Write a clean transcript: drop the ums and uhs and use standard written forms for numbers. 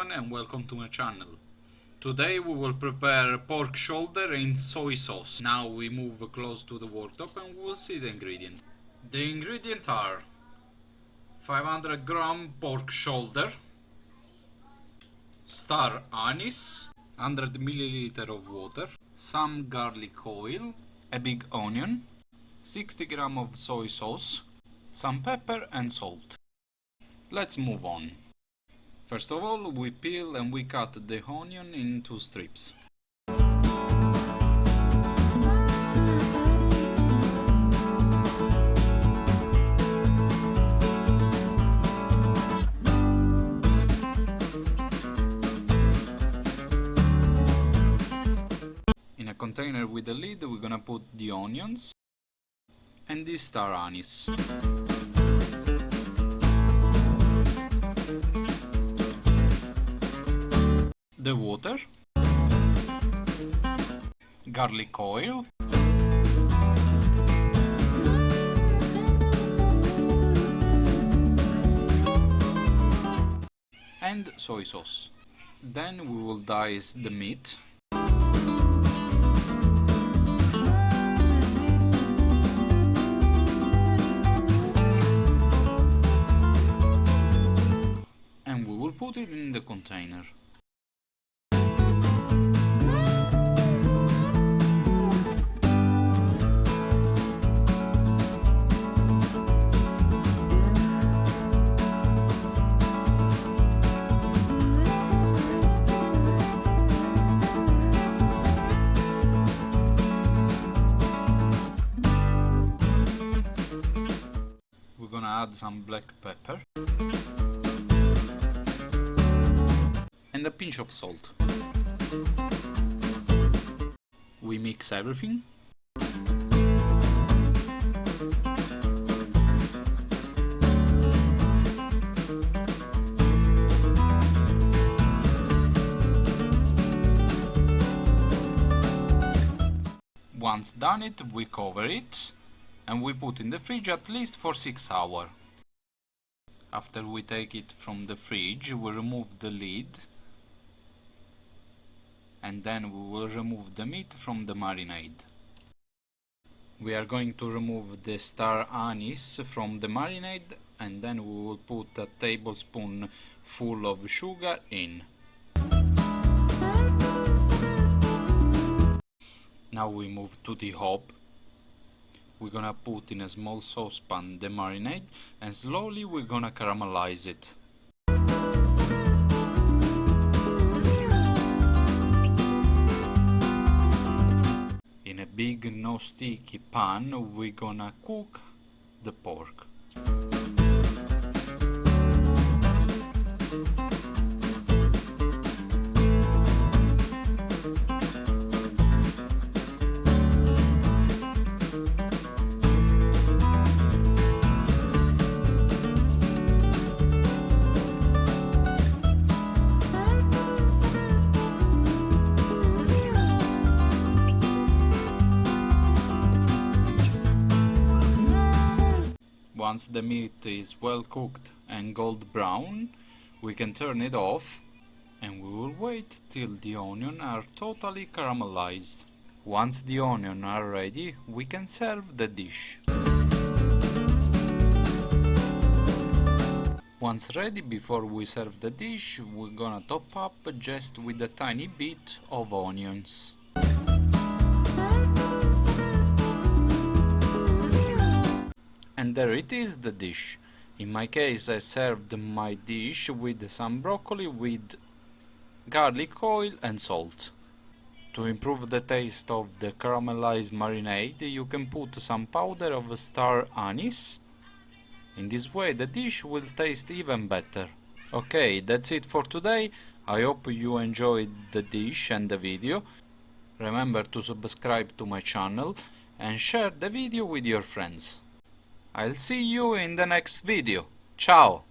everyone and welcome to my channel. Today we will prepare pork shoulder in soy sauce. Now we move close to the worktop and we will see the ingredients. The ingredients are 500 gram pork shoulder, star anise, 100 milliliter of water, some garlic oil, a big onion, 60 gram of soy sauce, some pepper and salt. Let's move on. First of all, we peel and we cut the onion into strips. In a container with a lid, we're gonna put the onions and the star anise. The water, garlic oil, and soy sauce. Then we will dice the meat. And we will put it in the container. Add some black pepper and a pinch of salt. We mix everything. Once done it, we cover it and we put in the fridge at least for 6 hours. After we take it from the fridge, we remove the lid and then we will remove the meat from the marinade. We are going to remove the star anise from the marinade and then we will put a tablespoon full of sugar in. Now we move to the hob. We're gonna put in a small saucepan the marinade and slowly we're gonna caramelize it. In a big non-sticky pan we're gonna cook the pork. Once the meat is well cooked and gold brown, we can turn it off and we will wait till the onions are totally caramelized. Once the onions are ready, we can serve the dish. Once ready, before we serve the dish, we're gonna top up just with a tiny bit of onions. And there it is, the dish. In my case, I served my dish with some broccoli with garlic oil and salt. To improve the taste of the caramelized marinade, you can put some powder of star anise. In this way, the dish will taste even better. Okay, that's it for today. I hope you enjoyed the dish and the video. Remember to subscribe to my channel and share the video with your friends. I'll see you in the next video. Ciao!